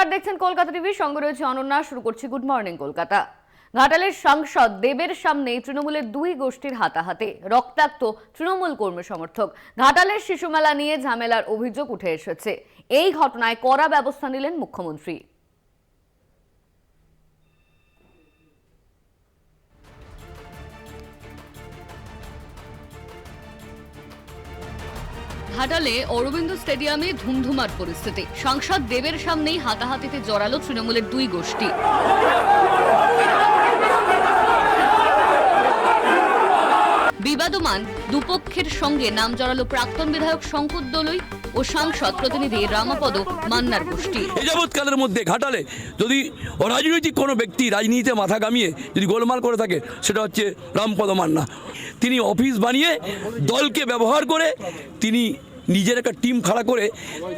নমস্কার, দেখছেন কলকাতা টিভি, সঙ্গে রয়েছে অনন্যা। শুরু করছি গুড মর্নিং কলকাতা। ঘাটালের সাংসদ দেবের সামনে তৃণমূলের দুই গোষ্ঠীর হাতাহাতি, রক্তাক্ত তৃণমূল কর্মী সমর্থক। ঘাটালের শিশুমেলা নিয়ে ঝামেলার অভিযোগ উঠে এসেছে। এই ঘটনায় কড়া ব্যবস্থা নিলেন মুখ্যমন্ত্রী। ঘাটালে অরবিন্দ স্টেডিয়ামে ধুমধুমার পরিস্থিতি। সাংসদ দেবের সামনেই হাতাহাতিতে জড়ালো তৃণমূলের দুই গোষ্ঠী। বিবাদমান দুপক্ষের সঙ্গে নাম জড়ালো প্রাক্তন বিধায়ক শঙ্কর দলুই ও সাংসদ প্রতিনিধি রামপদ মান্নার গোষ্ঠী। এই যাবৎকালের মধ্যে ঘাটালে যদি অরাজনৈতিক কোনো ব্যক্তি রাজনীতিতে মাথা কামিয়ে যদি গোলমাল করে থাকে, সেটা হচ্ছে রামপদ মান্না। তিনি অফিস বানিয়ে দলকে ব্যবহার করে তিনি নিজের একটা টিম খাড়া করে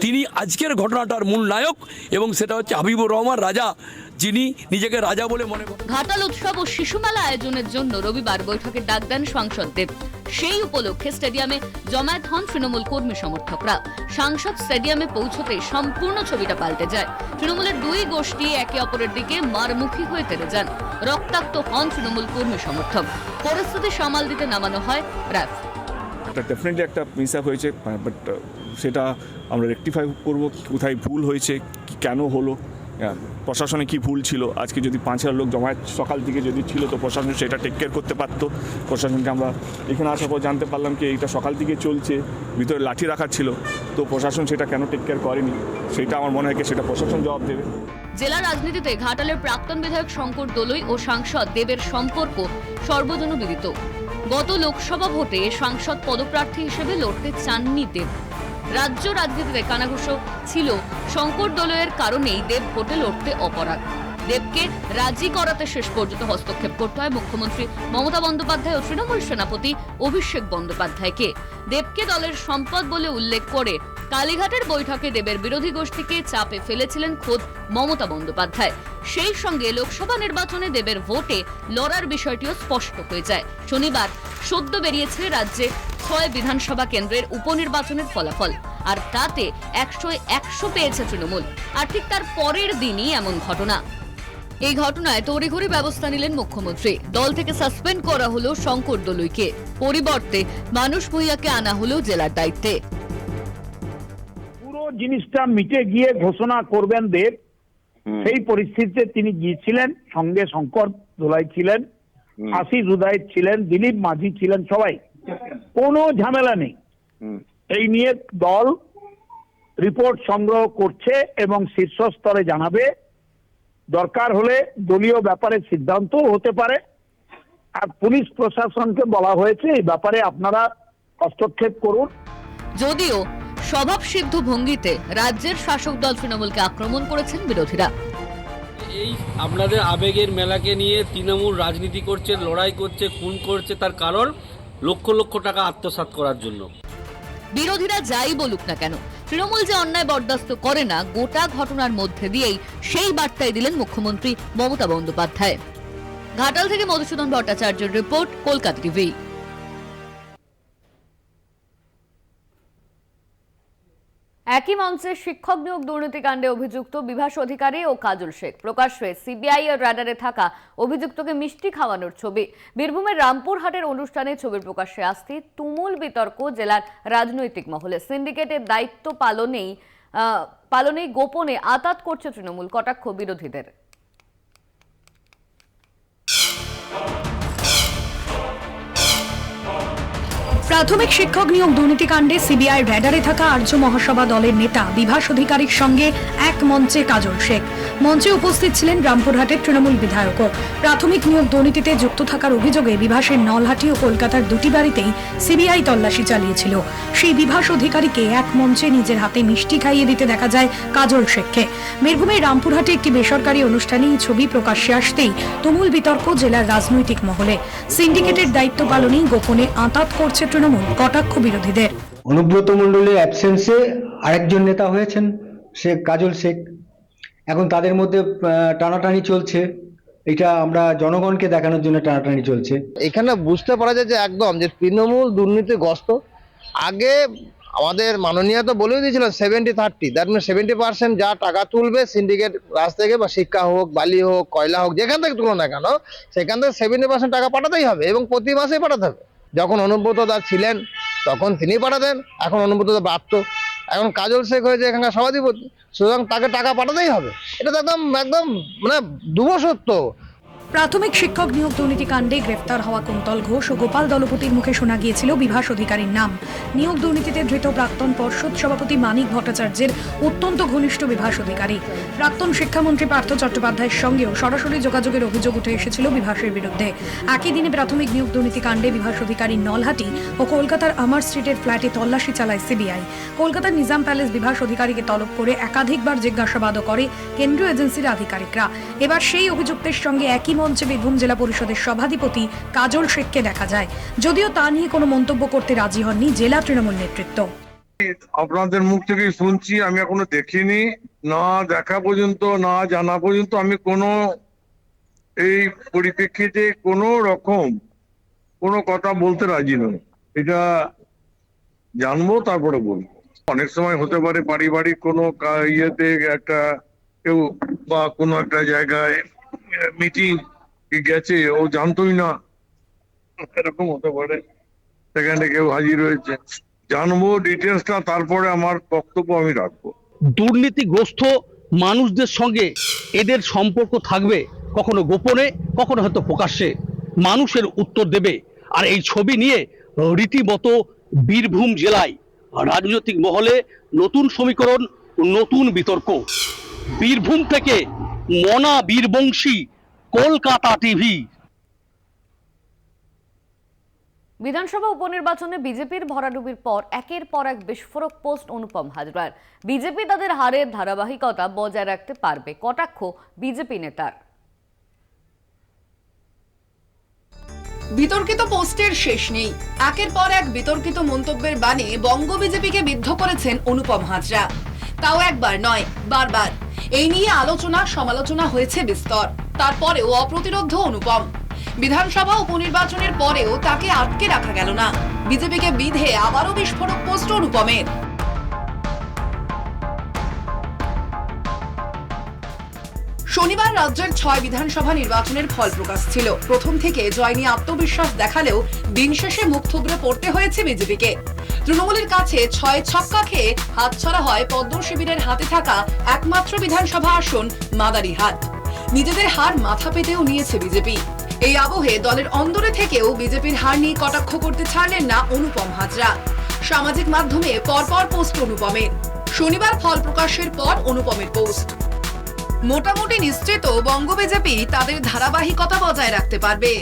তিনি আজকের ঘটনাটার মূল নায়ক, এবং সেটা হচ্ছে হাবিবুর রহমান রাজা, যিনি নিজেকে রাজা বলে মনে করেন। ঘাটাল উৎসব ও শিশুমেলা আয়োজনের জন্য রবিবার বৈঠকের ডাক দেন সাংসদ দেব। সেই উপলক্ষে স্টেডিয়ামে জমায়েত হন তৃণমূল কর্মী সমর্থকরা। সাংসদ স্টেডিয়ামে পৌঁছতে সম্পূর্ণ ছবিটা পাল্টে যায়। তৃণমূলের দুই গোষ্ঠী একে অপরের দিকে মারমুখী হয়ে তেড়ে যান। রক্তাক্ত হন তৃণমূল কর্মী সমর্থক। পরিস্থিতি সামাল দিতে নামানো হয় র্যাফ। ডেফিনেটলি একটা মিস আপ হয়েছে, বাট সেটা আমরা রেকটিফাই করব। কোথায় ভুল হয়েছে, কেন হলো, প্রশাসনে কি ভুল ছিল। আজকে যদি 5,000 লোক জমায়েত সকাল থেকে যদি ছিল, তো প্রশাসন সেটা টেক কেয়ার করতে পারতো। প্রশাসনকে আমরা এখানে আসার পর জানতে পারলাম কি এইটা সকাল থেকে চলছে, ভিতরে লাঠি রাখা ছিল, তো প্রশাসন সেটা কেন টেক কেয়ার করেনি, সেটা আমার মনে হয় সেটা প্রশাসন জবাব দেবে। জেলা রাজনীতিতে ঘাটালের প্রাক্তন বিধায়ক শঙ্কর দলুই ও সাংসদ দেবের সম্পর্ক সর্বজনবিদিত। গত লোকসভা ভোটে সাংসদ পদপ্রার্থী হিসেবে লড়তে চাননি দেব। রাজ্য রাজনীতিতে কানাঘুষো ছিল শঙ্কর দলুইয়ের কারণেই দেব ভোটে লড়তে অপরাগ। দেবকে রাজি করাতে শেষ পর্যন্ত হস্তক্ষেপ করতে হয় মুখ্যমন্ত্রী মমতা বন্দ্যোপাধ্যায় ও তৃণমূল সেনাপতি অভিষেক বন্দ্যোপাধ্যায়কে। দেবকে দলের সম্পদ বলে উল্লেখ করে কালীঘাটের বৈঠকে দেবের বিরোধী গোষ্ঠীকে চাপে ফেলেছিলেন খোদ মমতা বন্দ্যোপাধ্যায়। সেই সঙ্গে লোকসভা নির্বাচনে দেবের ভোটে লড়ার বিষয়টিও স্পষ্ট হয়ে যায়। শনিবার সদ্য বেরিয়েছে রাজ্যে 6 বিধানসভা কেন্দ্রের উপনির্বাচনের ফলাফল, আর তাতে 100-100 পেয়েছে তৃণমূল। আর ঠিক তার পরের দিনই এমন ঘটনা। এই ঘটনায় তড়িঘড়ি ব্যবস্থা নিলেন মুখ্যমন্ত্রী। দল থেকে সাসপেন্ড করা হলো শঙ্কর দলুইকে, পরিবর্তে মানুষ ভূঁইয়াকে আনা হলো জেলার দায়িত্বে। পুরো জিনিসটা মিটে গিয়ে ঘোষণা করবেন দেব, সেই পরিস্থিতিতে তিনি গিয়েছিলেন। সঙ্গে শঙ্কর দোলাই ছিলেন, আশিস উদয় ছিলেন, দিলীপ মাঝি ছিলেন, সবাই। কোনো ঝামেলা নেই। এই নিয়ে দল রিপোর্ট সংগ্রহ করছে এবং শীর্ষ স্তরে জানাবে। দরকার হলে দলীয় ব্যাপারে সিদ্ধান্ত হতে পারে। আর পুলিশ প্রশাসনকে বলা হয়েছে এই ব্যাপারে আপনারা হস্তক্ষেপ করুন। যদিও স্বভাব সিদ্ধ ভঙ্গিতে রাজ্যের শাসক দল তৃণমূলকে আক্রমণ করেছেন বিরোধীরা। এই আপনাদের আবেগের মেলাকে নিয়ে তৃণমূল রাজনীতি করছে, লড়াই করছে, খুন করছে, তার কারণ লক্ষ লক্ষ টাকা আত্মসাৎ করার জন্য। বিরোধীরা যাই বলুক না কেন, তৃণমূল যে অন্যায় বরদাস্ত করে না, গোটা ঘটনার মধ্যে দিয়েই সেই বার্তাই দিলেন মুখ্যমন্ত্রী মমতা বন্দ্যোপাধ্যায়। ঘাটাল থেকে মধুসূদন ভট্টাচার্যের রিপোর্ট, কলকাতা টিভি। একই মঞ্চে শিক্ষক নিয়োগ দুর্নীতিকাণ্ডে অভিযুক্ত বিভাস অধিকারী ও কাজল শেখ। প্রকাশ্যে সিবিআই এর রাডারে থাকা অভিযুক্তকে মিষ্টি খাওয়ানোর ছবি। বীরভূমের রামপুরহাটের অনুষ্ঠানে ছবির প্রকাশ্যে আসতেই তুমুল বিতর্ক জেলার রাজনৈতিক মহলে। সিন্ডিকেটের দায়িত্ব পালনেই গোপনে আঁতাত করছে তৃণমূল, কটাক্ষ বিরোধীদের। প্রাথমিক শিক্ষক নিয়োগ দুর্নীতিকাণ্ডে সিবিআই র্যাডারে থাকা আর্য মহাসভা দলের নেতা বিভাস অধিকারীর সঙ্গে এক মঞ্চে কাজল শেখ। মঞ্চে উপস্থিত ছিলেন রামপুরহাটের তৃণমূল বিধায়কও। প্রাথমিক নিয়োগ দুর্নীতিতে যুক্ত থাকার অভিযোগে বিভাসের নলহাটি ও কলকাতার দুটি বাড়িতেই সিবিআই তল্লাশি চালিয়েছিল। সেই বিভাস অধিকারীকে এক মঞ্চে নিজের হাতে মিষ্টি খাইয়ে দিতে দেখা যায় কাজল শেখকে। বীরভূমের রামপুরহাটে একটি বেসরকারি অনুষ্ঠানে এই ছবি প্রকাশ্যে আসতেই তুমুল বিতর্ক জেলার রাজনৈতিক মহলে। সিন্ডিকেটের দায়িত্ব পালনেই গোপনে আঁতাত করছে তৃণমূল, কটাক্ষ বিরোধীদের। অনুব্রত মণ্ডলের অ্যাবসেন্সে আরেকজন নেতা হয়েছেন, সে কাজল শেখ। এখন তাদের মধ্যে টানাটানি চলছে, এটা আমরা জনগণকে দেখানোর জন্য টানাটানি চলছে। এখানে বুঝতে পারা যায় যে একদম যে তৃণমূল দুর্নীতিগ্রস্ত। আগে আমাদের মাননীয় তো বলেই দিয়েছিলেন 70-30, দ্যাট মিন 70% যা টাকা তুলবে সিন্ডিকেট রাজ থেকে বা শিক্ষা হোক, বালি হোক, কয়লা হোক, যেখান থেকে তুলো না কেন সেখান থেকে 70% টাকা পাঠাতেই হবে এবং প্রতি মাসেই পাঠাতে হবে। যখন অনুব্রত দাস ছিলেন তখন তিনি পাঠাতেন, এখন অনুব্রত দাস প্রাপ্ত, এখন কাজল শেখ হয়েছে এখানকার সভাধিপতি, সুতরাং তাকে টাকা পাঠাতেই হবে। এটা তো একদম একদম মানে ধ্রুব সত্য। প্রাথমিক শিক্ষক নিয়োগ দুর্নীতি কাণ্ডে গ্রেফতার হওয়া কুন্তল ঘোষ ও গোপাল দলপতির মুখে শোনা গিয়েছিল বিভাস অধিকারীর নাম। নিয়োগ দুর্নীতিতে ধৃত প্রাক্তন পর্ষদ সভাপতি মানিক ভট্টাচার্যের অত্যন্ত ঘনিষ্ঠ বিভাস অধিকারী। প্রাক্তন শিক্ষামন্ত্রী পার্থ চট্টোপাধ্যায়ের সঙ্গেও সরাসরি যোগাযোগের অভিযোগ উঠে এসেছিল বিভাসের বিরুদ্ধে। একই দিনে প্রাথমিক নিয়োগ দুর্নীতি কাণ্ডে বিভাস অধিকারীর নলহাটি ও কলকাতার আমার স্ট্রিটের ফ্ল্যাটে তল্লাশি চালায় সিবিআই। কলকাতার নিজাম প্যালেস বিভাস অধিকারীকে তলব করে একাধিকবার জিজ্ঞাসাবাদও করে কেন্দ্রীয় এজেন্সির আধিকারিকরা। এবার সেই অভিযুক্তের সঙ্গে একই মঞ্চে বীরভূম জেলা পরিষদের সভাধিপতি কাজল শেখকে দেখা যায়, যদিও তা নিয়ে কোনো মন্তব্য করতে রাজি হননি জেলা তৃণমূল নেতৃত্ব। আপনাদের মুখ থেকে শুনছি, আমি এখনো দেখিনি, না দেখা পর্যন্ত, না জানা পর্যন্ত আমি কোনো এই পরিপ্রেক্ষিতে কোনো রকম কোনো কথা বলতে রাজি নই। এটা জানবো তারপরে বলবো। অনেক সময় হতে পারে পারিবারিক কোনো ইয়েতে একটা কেউ বা কোনো একটা জায়গায় মিটিং গেছে, ও জানতোই না, এরকম হতে পারে, সেখানে কেউ হাজির হয়েছে। জানবো ডিটেলসটা, তারপরে আমার বক্তব্য আমি রাখবো। দুর্নীতিগ্রস্ত মানুষদের সঙ্গে এদের সম্পর্ক থাকবে, কখনো গোপনে, কখনো হয়তো প্রকাশ্যে। মানুষের উত্তর দেবে। আর এই ছবি নিয়ে রীতিমতো বীরভূম জেলায় রাজনৈতিক মহলে নতুন সমীকরণ, নতুন বিতর্ক। বীরভূম থেকে মনা বীরবংশী, কলকাতা টিভি। বিধানসভা উপনির্বাচনে বিজেপির ভরাডুবির পর একের পর এক বিস্ফোরক পোস্ট অনুপম হাজরার। বিজেপি তাদের হারের ধারাবাহিকতা বজায় রাখতে পারবে, কটাক্ষ বিজেপি নেতার। বিতর্কিত পোস্টের শেষ নেই। একের পর এক বিতর্কিত মন্তব্যের বাণে বঙ্গ বিজেপিকে বিদ্ধ করেছেন অনুপম হাজরা। তাও একবার নয়, বারবার এই নিয়ে আলোচনা সমালোচনা হয়েছে বিস্তর। তারপরেও অপ্রতিরোধ্য অনুপম। বিধানসভা উপনির্বাচনের পরেও তাকে আটকে রাখা গেল না। বিজেপিকে বিধে আবারও বিস্ফোরক পোস্ট অনুপমের। শনিবার রাজ্যের 6 বিধানসভা নির্বাচনের ফল প্রকাশ ছিল। প্রথম থেকে জয় নিয়ে আত্মবিশ্বাস দেখালেও দিন শেষে মুখ থুবড়ে পড়তে হয়েছে বিজেপিকে। তৃণমূলের কাছে 6 ছক্কা খেয়ে হাতছাড়া হয় পদ্ম শিবিরের হাতে থাকা একমাত্র বিধানসভা আসন মাদারিহাট। নিজেদের হার মাথা পেতেও নিয়েছে বিজেপি। এই আবহে দলের অন্দরে থেকেও বিজেপির হার নিয়ে কটাক্ষ করতে ছাড়লেন না অনুপম হাজরা। সামাজিক মাধ্যমে পরপর পোস্ট অনুপমের। শনিবার ফল প্রকাশের পর অনুপমের পোস্ট। মোটামুটি নিশ্চিত বঙ্গ বিজেপি তাদের ধারাবাহিকতা বজায় রাখতে পারবে।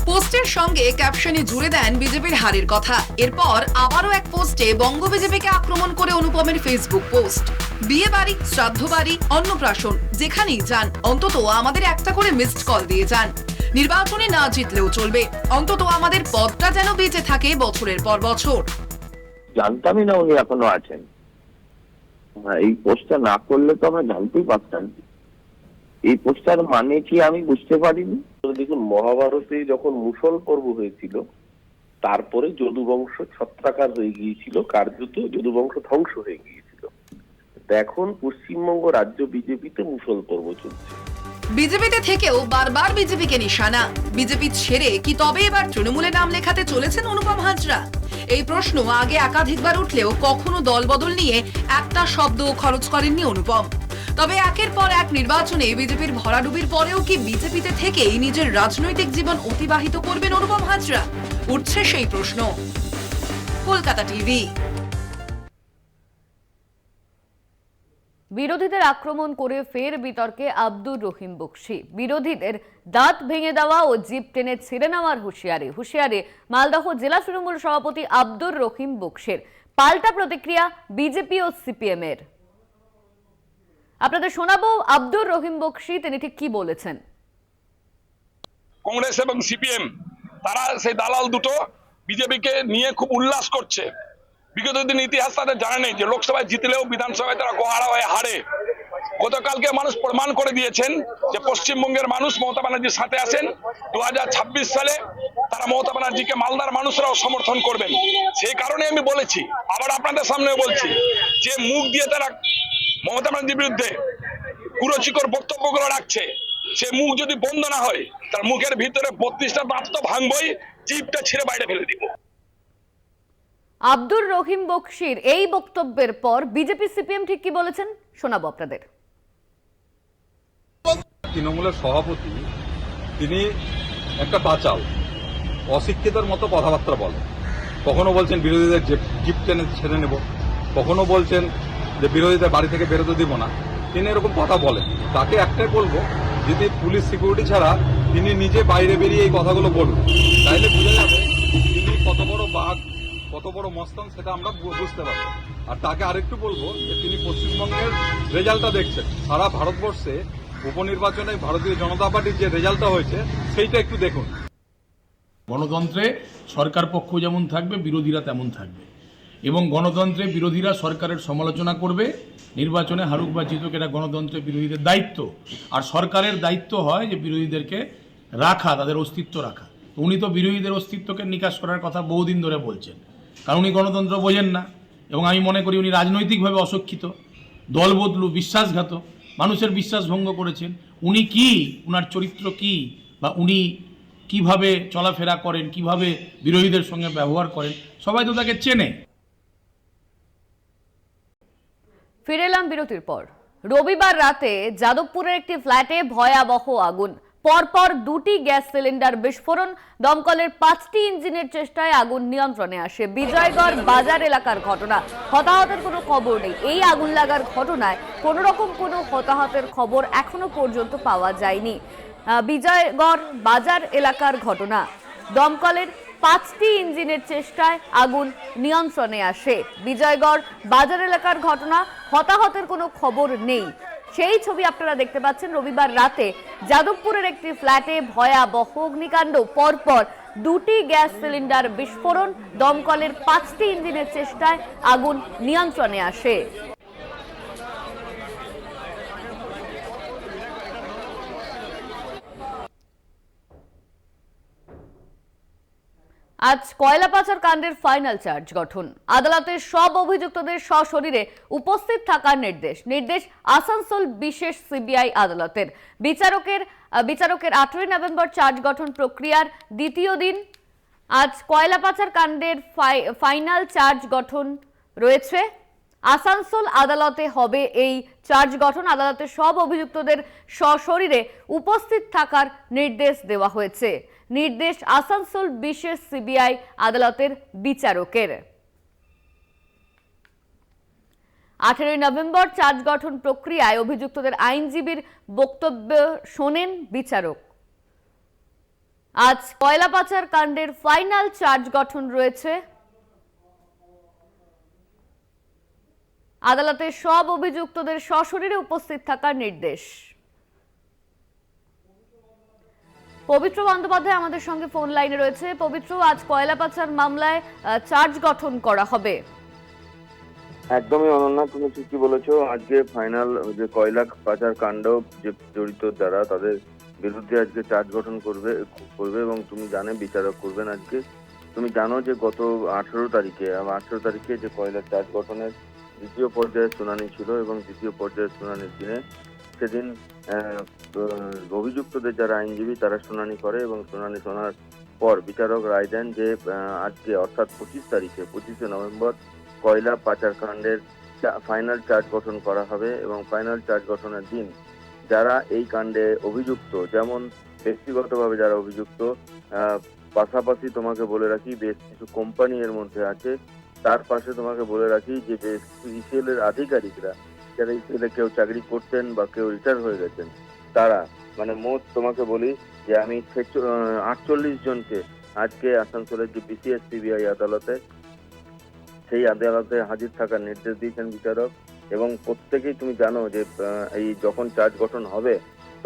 পোস্টের সঙ্গে ক্যাপশনে জুড়ে দেন বিজেপির হারের কথা। এরপর আবারও এক পোস্টে বঙ্গ বিজেপিকে আক্রমণ করে অনুপমের ফেসবুক পোস্ট। বিয়ে বাড়ি, শ্রাদ্ধ বাড়ি, অন্নপ্রাশন, যেখানেই যান অন্তত আমাদের একটা করে মিসড কল দিয়ে যান। নির্বাচনে না জিতলেও চলবে, অন্তত আমাদের পদটা যেন বেঁচে থাকে বছরের পর বছর। জানতামই না উনি এখনো আছেন। এই পোস্টটা না করলে তো আমরা জানতেই পারতাম। এই পোস্টার মানে কি আমি বুঝতে পারিনি। দেখুন, মহাভারতে যখন মুসল পর্ব হয়েছিল তারপরে যদুবংশ ছত্রাকার হয়ে গিয়েছিল, কার্যত যদুবংশ ধ্বংস হয়ে গিয়েছিল। এখন পশ্চিমবঙ্গ রাজ্য বিজেপিতে মুসল পর্ব চলছে। বিজেপিতে থেকেও বারবার বিজেপিকে নিশানা। বিজেপি ছেড়ে কি তবে এবার তৃণমূলে নাম লেখাতে চলেছেন অনুপম হাজরা? এই প্রশ্ন আগে একাধিকবার উঠলেও কখনো দলবদল নিয়ে একটা শব্দ খরচ করেননি অনুপম। তবে একের পর এক নির্বাচনে বিজেপির ভরাডুবির পরেও কি বিজেপিতে থেকেই নিজের রাজনৈতিক জীবন অতিবাহিত করবেন অনুপম হাজরা? উঠছে সেই প্রশ্ন। কলকাতা টিভি। বিরোধীদের আক্রমণ করে ফের বিতর্কে আব্দুর রহিম বকশী। বিরোধীদের দাঁত ভেঙে দেওয়া ও জিপ টেনে ছিঁড়ে নেওয়ার হুঁশিয়ারি মালদহ জেলা তৃণমূল সভাপতি আব্দুর রহিম বকশীর। পাল্টা প্রতিক্রিয়া বিজেপি ও সিপিএম এর। আপনাদের শোনাবো আব্দুর রহিম বকশী তিনি ঠিক কি বলেছেন। কংগ্রেস এবং সিপিএম তারা সেই দালাল দুটো বিজেপিকে নিয়ে খুব উল্লাস করছে। বিগত দিন ইতিহাস তাদের জানা নেই যে লোকসভায় জিতলেও বিধানসভায় তারা গোহারা হয়ে হারে। গতকালকে মানুষ প্রমাণ করে দিয়েছেন যে পশ্চিমবঙ্গের মানুষ মমতা ব্যানার্জির সাথে আছেন। 2026 সালে তারা মমতা ব্যানার্জিকে মালদার মানুষরাও সমর্থন করবেন। সেই কারণে আমি বলেছি, আবার আপনাদের সামনে বলছি, যে মুখ দিয়ে তারা মমতা ব্যানার্জির বিরুদ্ধে কুরুচিকর বক্তব্যগুলো রাখছে, সে মুখ যদি বন্ধ না হয়, তার মুখের ভিতরে 32টা দাঁত তো ভাঙবই, জিভটা ছিঁড়ে বাইরে ফেলে দিব। আব্দুর রহিম বকশির এই বক্তব্যের পর বিজেপি সিপিএম ঠিক কি বলেছেন শোনাবো আপনাদের। তৃণমূলের সভাপতি তিনি একটা বাচাল, অশিক্ষিতের মতো কথাবার্তা বলেন। কখনো বলছেন বিরোধীদের জিপ টেনে ছেড়ে নেব, কখনো বলছেন যে বিরোধীদের বাড়ি থেকে বেরোতে দিব না। তিনি এরকম কথা বলেন। তাকে একটাই বলবো, যদি পুলিশ সিকিউরিটি ছাড়া তিনি নিজে বাইরে বেরিয়ে এই কথাগুলো বলবেন, তাইলে বোঝা যাবে তিনি কত বড় বাঘ, কত বড় মস্তান, সেটা আমরা বুঝতে পারবো। আর তাকে আরেকটু বলবো যে তিনি পশ্চিমবঙ্গের রেজাল্টটা দেখছেন, সারা ভারতবর্ষে উপনির্বাচনে ভারতীয় জনতা পার্টির যে রেজাল্টটা হয়েছে সেইটা একটু দেখুন। গণতন্ত্রে সরকার পক্ষ যেমন থাকবে, বিরোধীরা তেমন থাকবে, এবং গণতন্ত্রে বিরোধীরা সরকারের সমালোচনা করবে, নির্বাচনে হারুক বা জিতুক, এটা গণতন্ত্রের বিরোধীদের দায়িত্ব। আর সরকারের দায়িত্ব হয় যে বিরোধীদেরকে রাখা, তাদের অস্তিত্ব রাখা। উনি তো বিরোধীদের অস্তিত্বকে নিকাশ করার কথা বহুদিন ধরে বলছেন, কারণ উনি গণতন্ত্র বোঝেন না, এবং আমি মনে করি উনি রাজনৈতিকভাবে অশিক্ষিত, দলবদলু, বিশ্বাসঘাত, মানুষের বিশ্বাস ভঙ্গ করেছেন। উনি কি, উনার চরিত্র কি, বা উনি কিভাবে চলাফেরা করেন, কিভাবে বিরোধীদের সঙ্গে ব্যবহার করেন, সবাই তো তাকে চেনে। ফিরে এলাম বিরতির পর। রবিবার রাতে যাদবপুরের একটি ফ্ল্যাটে ভয়াবহ আগুন, পরপর 2টি গ্যাস সিলিন্ডার বিস্ফোরণ, দমকলের 5টি ইঞ্জিনের চেষ্টায় আগুন নিয়ন্ত্রণে আসে। বিজয়গড় বাজার এলাকার ঘটনা, হতাহতের কোনো খবর নেই। এই আগুন লাগার ঘটনায় কোনো রকম কোনো হতাহতের খবর এখনো পর্যন্ত পাওয়া যায়নি। বিজয়গড় বাজার এলাকার ঘটনা, দমকলের 5টি ইঞ্জিনের চেষ্টায় আগুন নিয়ন্ত্রণে আসে। বিজয়গড় বাজার এলাকার ঘটনা, হতাহতের কোনো খবর নেই। সেই ছবি আপনারা দেখতে পাচ্ছেন। রবিবার রাতে যাদবপুরের একটি ফ্ল্যাটে ভয়াবহ অগ্নিকাণ্ড, পরপর 2টি গ্যাস সিলিন্ডার বিস্ফোরণ, দমকলের 5টি ইঞ্জিনের চেষ্টায় আগুন নিয়ন্ত্রণে আসে। আজ কয়লা পাচার কাণ্ডের ফাইনাল চার্জ গঠন, আদালতের সব অভিযুক্তদের সশরীরে উপস্থিত থাকার নির্দেশ আসানসোল বিশেষ সিবিআই আদালতের। বিচারকের 18 নভেম্বর চার্জ গঠন প্রক্রিয়ার দ্বিতীয় দিন। আজ কয়লা পাচার কাণ্ডের ফাইনাল চার্জ গঠন রয়েছে। আসানসোল আদালতে হবে এই চার্জ গঠন। আদালতের সব অভিযুক্তদের সশরীরে উপস্থিত থাকার নির্দেশ দেওয়া হয়েছে। নির্দেশ আসানসোল বিশেষ সিবিআই আদালতের বিচারকের। 18 নভেম্বর চার্জ গঠন প্রক্রিয়ায় অভিযুক্তদের আইনজীবীর বক্তব্য শোনেন বিচারক। আজ কয়লা পাচার কাণ্ডের ফাইনাল চার্জ গঠন রয়েছে। আদালতের সব অভিযুক্তদের সশরীরে উপস্থিত থাকার নির্দেশ। পবিত্র বন্দ্যোপাধ্যায় আমাদের সঙ্গে ফোন লাইনে রয়েছে। পবিত্র, আজ কয়লা পাচার মামলায় চার্জ গঠন করা হবে। একদমই অনন্যা, তুমি ঠিকই বলেছো। আজকে ফাইনাল যে কয়লা পাচার কাণ্ড যে জড়িত যারা, তাদের বিরুদ্ধে আজকে চার্জ গঠন করবে এবং তুমি জানো বিচারক করবেন আজকে। তুমি জানো যে গত 18 তারিখে যে কয়লা চার্জ গঠনের দ্বিতীয় পর্যায়ের শুনানি ছিল, এবং দ্বিতীয় পর্যায়ের শুনানির দিনে সেদিন অভিযুক্তদের যারা আইনজীবী তারা শুনানি করে, এবং শুনানি শোনার পর বিচারক রায় দেন যে আজকে অর্থাৎ 25 নভেম্বর কয়লা পাচার কাণ্ডের ফাইনাল চার্জ গঠন করা হবে। এবং ফাইনাল চার্জ গঠনের দিন যারা এই কাণ্ডে অভিযুক্ত, যেমন ব্যক্তিগতভাবে যারা অভিযুক্ত, পাশাপাশি তোমাকে বলে রাখি বেশ কিছু কোম্পানি এর মধ্যে আছে, তার পাশে তোমাকে বলে রাখি যে বেশ ইসিএল এর আধিকারিকরা, যারা ইসিএল এ কেউ চাকরি করতেন বা কেউ রিটায়ার হয়ে গেছেন, তারা মানে মোট তোমাকে বলি যে আমি 48 জনকে আজকে আসানসোলের যে বিশেষ সিবিআই আদালতে, সেই আদালতে হাজির থাকার নির্দেশ দিয়েছেন বিচারক। এবং প্রত্যেকেই তুমি জানো যে এই যখন চার্জ গঠন হবে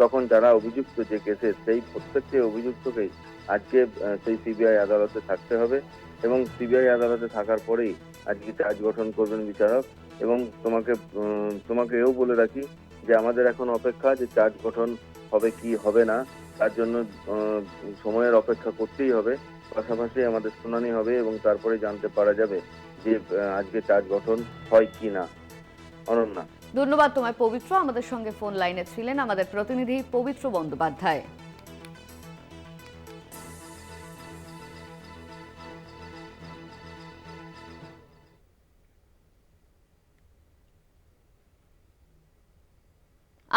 তখন যারা অভিযুক্ত যে কেসে, সেই প্রত্যেকটি অভিযুক্তকেই আজকে সেই সিবিআই আদালতে থাকতে হবে, এবং সিবিআই আদালতে থাকার পরেই আজকে চার্জ গঠন করবেন বিচারক। এবং তোমাকে এও বলে রাখি যে আমাদের এখন অপেক্ষা যে চার্জ গঠন হবে কি হবে না, তার জন্য সময়ের অপেক্ষা করতেই হবে। পাশাপাশি আমাদের শুনানি হবে এবং তারপরে জানতে পারা যাবে যে আজকে চার্জ গঠন হয় কি না। অনন্যা, ধন্যবাদ তোমায় পবিত্র। আমাদের সঙ্গে ফোন লাইনে ছিলেন আমাদের প্রতিনিধি পবিত্র বন্দ্যোপাধ্যায়।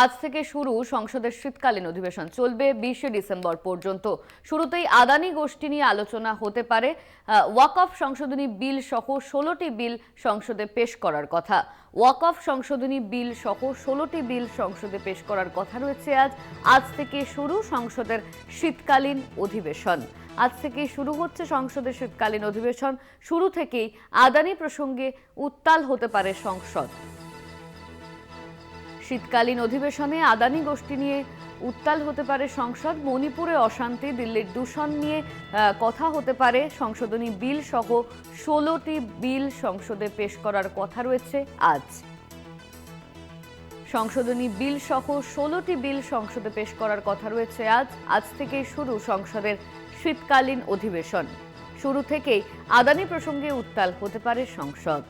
আজ থেকে শুরু সংসদের শীতকালীন অধিবেশন, চলবে 20 ডিসেম্বর পর্যন্ত। শুরুতেই আদানি গোষ্ঠী নিয়ে আলোচনা হতে পারে। ওয়াকফ সংশোধনী বিল সহ 16টি বিল সংসদে পেশ করার কথা। ওয়াকফ সংশোধনী বিল সহ 16টি বিল সংসদে পেশ করার কথা রয়েছে আজ থেকে শুরু সংসদের শীতকালীন অধিবেশন। আজ থেকে শুরু হচ্ছে সংসদের শীতকালীন অধিবেশন। শুরু থেকেই আদানি প্রসঙ্গে উত্তাল হতে পারে সংসদ। শীতকালীন অধিবেশনে আদানি গোষ্ঠী নিয়ে উত্তাল হতে পারে সংসদ। মণিপুরে অশান্তি, দিল্লির দূষণ নিয়ে কথা হতে পারে। সংশোধনী বিল সহ 16টি বিল সংসদে পেশ করার কথা রয়েছে আজ। সংশোধনী বিল সহ 16টি বিল সংসদে পেশ করার কথা রয়েছে আজ থেকেই শুরু সংসদের শীতকালীন অধিবেশন। শুরু থেকেই আদানি প্রসঙ্গে উত্তাল হতে পারে সংসদ।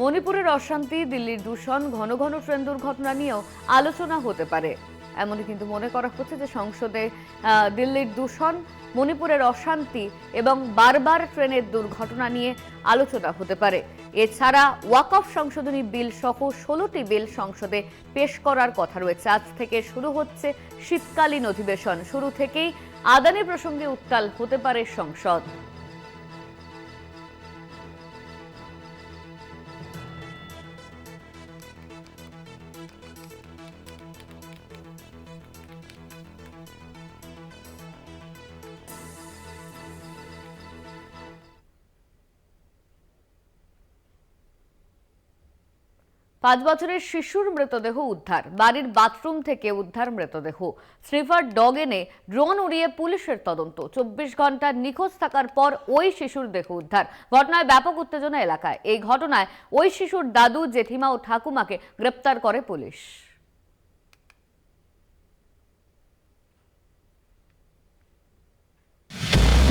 মণিপুরের অশান্তি, দিল্লির দূষণ, ঘন ঘন ট্রেন দুর্ঘটনা নিয়েও আলোচনা হতে পারে। এমনই কিন্তু মনে করা হচ্ছে যে সংসদে দিল্লির দূষণ, মণিপুরের অশান্তি এবং বারবার ট্রেনের দুর্ঘটনা নিয়ে আলোচনা হতে পারে। এছাড়া ওয়াকফ সংশোধনী বিল সহ 16টি বিল সংসদে পেশ করার কথা রয়েছে। আজ থেকে শুরু হচ্ছে শীতকালীন অধিবেশন। শুরু থেকেই আদানি প্রসঙ্গে উত্তাল হতে পারে সংসদ। পাঁচ বছরের শিশুর মৃতদেহ উদ্ধার, বাড়ির বাথরুম থেকে উদ্ধার মৃতদেহ। স্নিফার ডগ এনে ড্রোন উড়িয়ে পুলিশের তদন্ত। 24 ঘন্টা নিখোঁজ থাকার পর ওই শিশুর দেহ উদ্ধার। ঘটনায় ব্যাপক উত্তেজনা এলাকায়। এই ঘটনায় ওই শিশুর দাদু, জেঠিমা ও ঠাকুমাকে গ্রেপ্তার করে পুলিশ।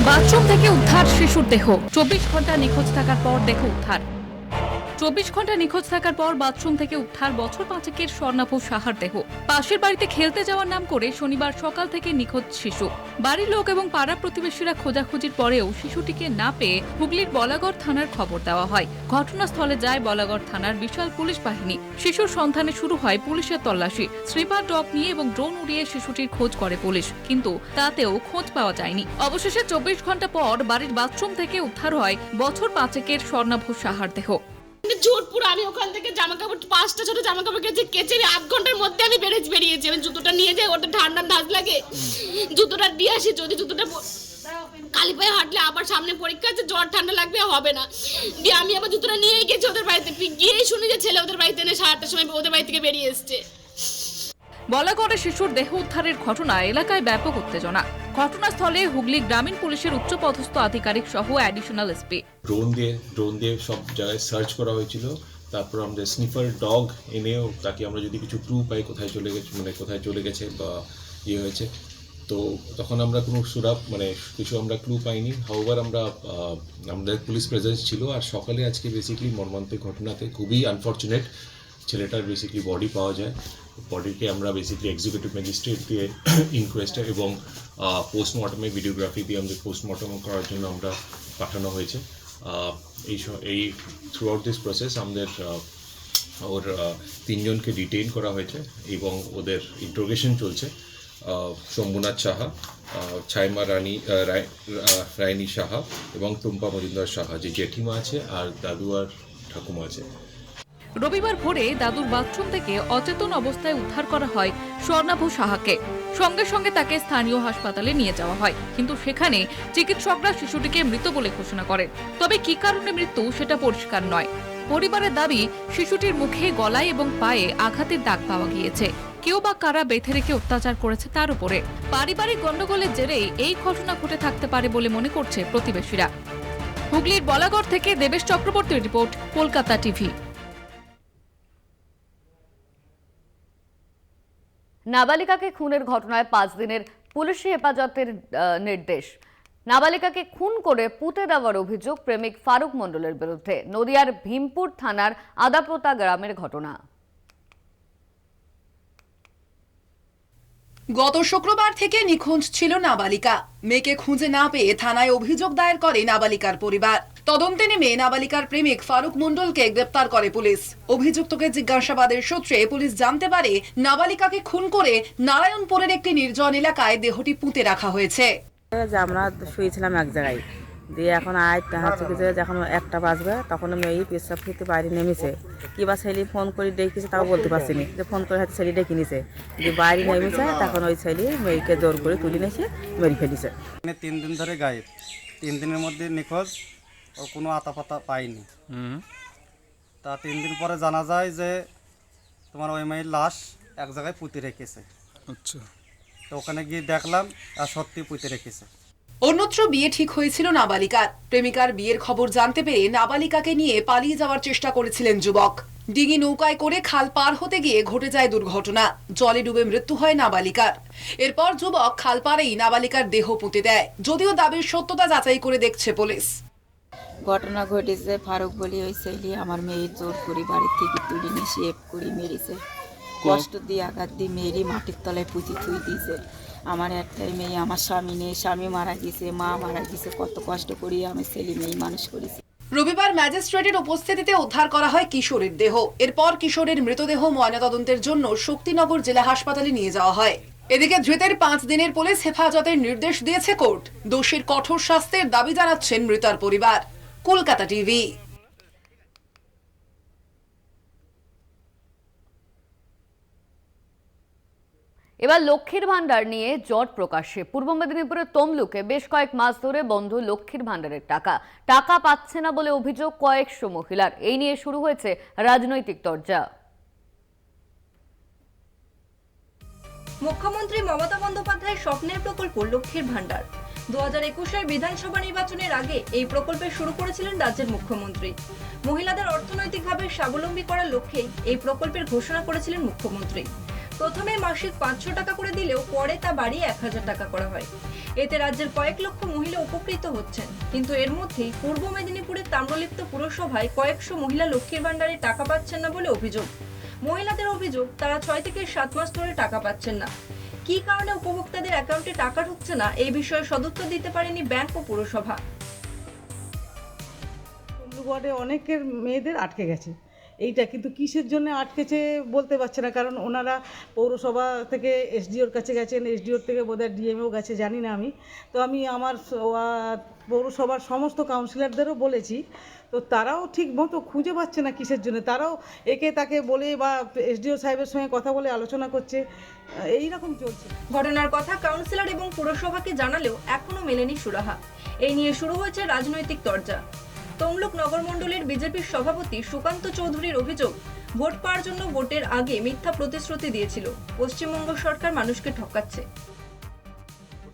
বাথরুম থেকে উদ্ধার শিশুর দেহ। 24 ঘন্টা নিখোঁজ থাকার পর দেহ উদ্ধার। 24 ঘন্টা নিখোঁজ থাকার পর বাথরুম থেকে উদ্ধার বছর 5-এর স্বর্ণাভু সাহার দেহ। পাশের বাড়িতে খেলতে যাওয়ার নাম করে শনিবার সকাল থেকে নিখোঁজ শিশু। বাড়ির লোক এবং পাড়া প্রতিবেশীরা খোঁজাখুঁজির পরেও শিশুটিকে না পেয়ে হুগলির বলাগড় থানার খবর দেওয়া হয়। ঘটনাস্থলে যায় বলাগড় থানার বিশাল পুলিশ বাহিনী। শিশুর সন্ধানে শুরু হয় পুলিশের তল্লাশি। স্নিপার ডগ নিয়ে এবং ড্রোন উড়িয়ে শিশুটির খোঁজ করে পুলিশ, কিন্তু তাতেও খোঁজ পাওয়া যায়নি। অবশেষে 24 ঘন্টা পর বাড়ির বাথরুম থেকে উদ্ধার হয় বছর 5-এর স্বর্ণাভু সাহার দেহ। ঝুটপুর আমি ওখান থেকে জামা কাপড় 5টা ছোট জামা কাপড় কেচে 8 ঘন্টার মধ্যে আমি বেরিয়েছি। আমি জুতোটা নিয়ে যাই, ওটা ঠান্ডা ধাজ লাগে, জুতোটা দিয়ে আসি। যদি জুতোটা কালি পায়ে হাঁটলে আবার সামনে পরীক্ষা আছে, জ্বর ঠান্ডা লাগবে, হবে না। দিয়ে আমি আবার জুতোটা নিয়েই গেছি ওদের বাড়িতে। গিয়েই শুনি যে ছেলে ওদের বাড়িতে এনে 8টার সময় ওদের বাড়ি থেকে বেরিয়ে এসছে। বলাগড়ে শিশুর দেহ উদ্ধারের ঘটনায় এলাকায় ব্যাপক উত্তেজনা। ঘটনাস্থলে হুগলি গ্রামীণ পুলিশের উচ্চপদস্থ আধিকারিক সহ অ্যাডিশনাল এসপি। ড্রোন দিয়ে সব জায়গায় সার্চ করা হয়েছিল। তারপর আমাদের স্নিফার ডগ এনেও তাকে আমরা যদি কিছু ক্লু পাই কোথায় চলে গেছে বা ইয়ে হয়েছে, তো তখন আমরা কোনো কিছু আমরা ক্লু পাইনি। হাউভার আমাদের পুলিশ প্রেজেন্স ছিল। আর সকালে আজকে বেসিক্যালি মর্মান্তিক ঘটনাতে খুবই আনফর্চুনেট ছেলেটার বেসিক্যালি বডি পাওয়া যায়। বডিকে আমরা বেসিক্যালি এক্সিকিউটিভ ম্যাজিস্ট্রেট দিয়ে ইনকোয়েস্টে এবং পোস্টমর্টমে ভিডিওগ্রাফি দিয়ে আমাদের পোস্টমর্টম করার জন্য আমরা পাঠানো হয়েছে। এই থ্রু আউট দিস প্রসেস আমাদের ওর 3 জনকে ডিটেইন করা হয়েছে এবং ওদের ইন্টারোগেশন চলছে। শম্ভুনাথ সাহা, ছাইমা রায়নী সাহা এবং টুম্পা মজুমদার সাহা, যে জেঠিমা আছে আর দাদু আর ঠাকুমা আছে। রবিবার ভোরে দাদুর বাথরুম থেকে অচেতন অবস্থায় উদ্ধার করা হয় স্বর্ণাভু সাহাকে। সঙ্গে সঙ্গে তাকে স্থানীয় হাসপাতালে নিয়ে যাওয়া হয়, কিন্তু সেখানে চিকিৎসকরা শিশুটিকে মৃত বলে ঘোষণা করেন। তবে কি কারণে মৃত্যু সেটা পরিষ্কার নয়। পরিবারের দাবি, শিশুটির মুখে, গলায় এবং পায়ে আঘাতের দাগ পাওয়া গিয়েছে। কেউ বা কারা বেঁধে রেখে অত্যাচার করেছে তার উপরে। পারিবারিক গন্ডগোলের জেরেই এই ঘটনা ঘটে থাকতে পারে বলে মনে করছে প্রতিবেশীরা। হুগলির বলাগড় থেকে দেবেশ চক্রবর্তীর রিপোর্ট, কলকাতা টিভি। নাবালিকাকে খুনের ঘটনায় 5 দিনের পুলিশি হেফাজতের নির্দেশ। নাবালিকাকে খুন করে পুঁতে দেওয়ার অভিযোগ প্রেমিক ফারুক মণ্ডলের বিরুদ্ধে। নদিয়ার ভীমপুর থানার আদাপোতা গ্রামের ঘটনা। গত শুক্রবার থেকে নিখোঁজ ছিল নাবালিকা। মেয়েকে খুঁজে না পেয়ে থানায় অভিযোগ দায়ের করে নাবালিকার পরিবার। তদন্তে নেমে নাবালিকার প্রেমিক ফারুক মণ্ডলকে গ্রেপ্তার করে পুলিশ। অভিযুক্তকে জিজ্ঞাসাবাদের সূত্রে পুলিশ জানতে পারে নাবালিকাকে খুন করে নারায়ণপুরের একটি নির্জন এলাকায় দেহটি পুঁতে রাখা হয়েছে। আমরা শুয়েছিলাম এক জায়গায় দিয়ে এখন যখন 1টা বাজবে তখন মেয়ে পেশাব খেতে বাইরে নেমেছে। কিবা ছেলে ফোন করে ডেকেছে তাও বলতে পারছি না, যে ফোন করে হয়তো ছেলে ডেকে নিছে, যে বাইরে নেমেছে তখন ওই ছেলে মেয়েকে জোর করে তুলে নিয়েছে, মেরে ফেলেছে। 3 দিন ধরে গায়েব, 3 দিনের মধ্যে নিখোঁজ, ও কোনো আতাপাতা পাইনি। তা 3 দিন পরে জানা যায় যে তোমার ওই মেয়ের লাশ এক জায়গায় পুঁতে রেখেছে। আচ্ছা, তো ওখানে গিয়ে দেখলাম আর সত্যি পুঁতে রেখেছে। অন্যত্র বিয়ে ঠিক হয়েছিল নাবালিকার। প্রেমিকার বিয়ের খবর জানতে পেরে নাবালিকাকে নিয়ে পালিয়ে যাওয়ার চেষ্টা করেছিলেন যুবক। ডিঙি নৌকায় করে খাল পার হতে গিয়ে ঘটে যায় দুর্ঘটনা। জলে ডুবে মৃত্যু হয় নাবালিকার। এরপর যুবক খাল পাড়েই নাবালিকার দেহ পুঁতে দেয়। যদিও দাবির সত্যতা যাচাই করে দেখছে পুলিশ। ঘটনা ঘটেছে ফারুক বলি ওই ছেলে আমার মেয়ের জোর করে বাড়ি থেকে তুলে নিয়ে শেপ করে মেরেছে। কষ্ট দিয়ে আঘাত দিয়ে মেয়েরই মাটির তলায় পুঁতি থুই দিয়েছে। আমার একটাই মেয়ে, আমার স্বামী নেই, স্বামী মারা গেছে, মা মারা গেছে, কত কষ্ট করি আমি ছেলে মেয়ে মানুষ করেছি। রবিবার ম্যাজিস্ট্রেটের উপস্থিতিতে উদ্ধার করা হয় কিশোরের দেহ। এরপর কিশোরের মৃতদেহ ময়নাতদন্তের জন্য শক্তিনগর জেলা হাসপাতালে নিয়ে যাওয়া হয়। এদিকে ধৃতের 5 দিনের পুলিশ হেফাজতের নির্দেশ দিয়েছে কোর্ট। দোষীর কঠোর শাস্তির দাবি জানাচ্ছেন মৃতার পরিবার। কলকাতা টিভি। এবার লক্ষ্মীর ভান্ডার নিয়ে জট প্রকাশ্যে। পূর্ব মেদিনীপুরের তমলুকে বেশ কয়েক মাস ধরে বন্ধ লক্ষ্মীর ভান্ডারের টাকা পাচ্ছে না বলে অভিযোগ কয়েকশো মহিলার। এই নিয়ে শুরু হয়েছে রাজনৈতিক তরজা। মুখ্যমন্ত্রী মমতা বন্দ্যোপাধ্যায়ের স্বপ্নের প্রকল্প লক্ষ্মীর ভান্ডার 2021-এর বিধানসভা নির্বাচনের আগে এই প্রকল্পের শুরু করেছিলেন রাজ্যের মুখ্যমন্ত্রী। মহিলাদের অর্থনৈতিকভাবে স্বাবলম্বী করার লক্ষ্যেই এই প্রকল্পের ঘোষণা করেছিলেন মুখ্যমন্ত্রী। প্রথমে মাসিক 500 টাকা করে দিলেও পরে তা বাড়িয়ে 1000 টাকা করা হয়। এতে রাজ্যের কয়েক লক্ষ মহিলা উপকৃত হচ্ছেন। কিন্তু এর মধ্যেই পূর্ব মেদিনীপুরের তাম্রলিপ্ত পুরসভায় কয়েকশো মহিলা লক্ষ্মীর ভান্ডারে টাকা পাচ্ছেন না বলে অভিযোগ। মহিলাদের অভিযোগ তারা 6 থেকে 7 মাস ধরে টাকা পাচ্ছেন না। কী কারণে উপভোক্তাদের অ্যাকাউন্টে টাকা ঢুকছে না এই বিষয়ে সদুত্তর দিতে পারেনি ব্যাংক ও পুরসভা। ওয়ার্ডে অনেকের মেয়েদের আটকে গেছে এইটা, কিন্তু কিসের জন্য আটকেছে বলতে পারছে না, কারণ ওনারা পৌরসভা থেকে এসডিওর কাছে গেছেন, এসডিওর থেকে বোধহয় ডিএমও গেছে, জানি না আমি। তো আমি আমার পৌরসভার সমস্ত কাউন্সিলরদেরও বলেছি, তো তারাও ঠিক মতো খুঁজে পাচ্ছে না কিসের জন্য। তারাও একে তাকে বলে বা এসডিও সাহেবের সঙ্গে কথা বলে আলোচনা করছে, এই রকম চলছে। ঘটনার কথা কাউন্সিলর এবং পুরসভাকে জানালেও এখনো মেলেনি সুরাহা। এই নিয়ে শুরু হয়েছে রাজনৈতিক তরজা। তমলুক নগরমণ্ডলের বিজেপির সভাপতি সুকান্ত চৌধুরীর অভিযোগ, ভোট পাওয়ার জন্য ভোটের আগে মিথ্যা প্রতিশ্রুতি দিয়েছিল। পশ্চিমবঙ্গ সরকার মানুষকে ঠকাচ্ছে।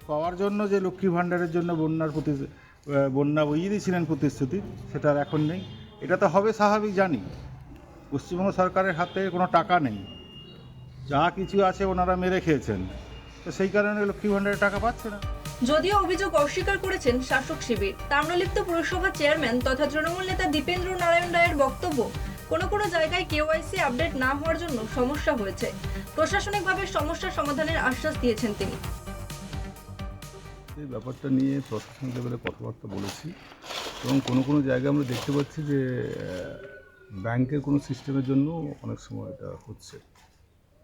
পাওয়ার জন্য যে লক্ষ্মী ভাণ্ডারের জন্য বন্যা বইয়ে দিয়েছিলেন প্রতিশ্রুতি, সেটা আর এখন নেই। এটা তো হবে স্বাভাবিক, জানি। পশ্চিমবঙ্গ সরকারের হাতে কোনো টাকা নেই, যা কিছু আছে ওনারা মেরে খেয়েছেন, তো সেই কারণে লক্ষ্মী ভাণ্ডারের টাকা পাচ্ছে না। যদিও অভিযোগ অস্বীকার করেছেন শাসক শিবির। তাম্রলিপ্ত পুরসভা চেয়ারম্যান তথা তৃণমূল নেতা দীপেন্দ্র নারায়ণ রায়ের বক্তব্য, কোনো কোনো জায়গায় কেওয়াইসি আপডেট না হওয়ার জন্য সমস্যা হয়েছে। প্রশাসনিকভাবে সমস্যা সমাধানের আশ্বাস দিয়েছেন তিনি। এই ব্যাপারটা নিয়ে প্রশাসনিক লেভেলে কথাবার্তা বলেছি, এবং কোনো কোনো জায়গায় আমরা দেখতে পাচ্ছি যে ব্যাংকের কোনো সিস্টেমের জন্য অনেক সময় এটা হচ্ছে।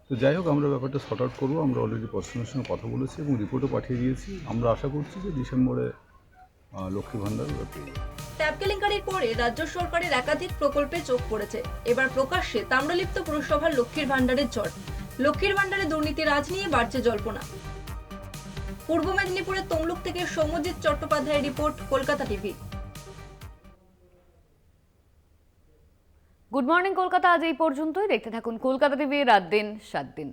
তো যাই হোক, আমরা ব্যাপারটা সর্ট আউট করবো। আমরা অলরেডি প্রশাসনের সঙ্গে কথা বলেছি এবং রিপোর্টও পাঠিয়ে দিয়েছি। আমরা আশা করছি যে ডিসেম্বরে লক্ষ্মী ভাণ্ডার পেয়ে যাবে। ট্যাব কেলেঙ্কারির পরে রাজ্য সরকারের একাধিক প্রকল্পে চোখ পড়েছে। এবার প্রকাশ্যে তাম্রলিপ্ত পুরসভার লক্ষ্মীর ভাণ্ডারের জট। লক্ষ্মীর ভাণ্ডারে দুর্নীতি রাজ নিয়ে বাড়ছে জল্পনা। পূর্ব মেদিনীপুরের তমলুক থেকে সৌম্যজিৎ চট্টোপাধ্যায়ের report, Kolkata TV. Good morning Kolkata আজ এই পর্যন্তই। দেখতে থাকুন কলকাতা টিভি, রাত দিন 7 দিন।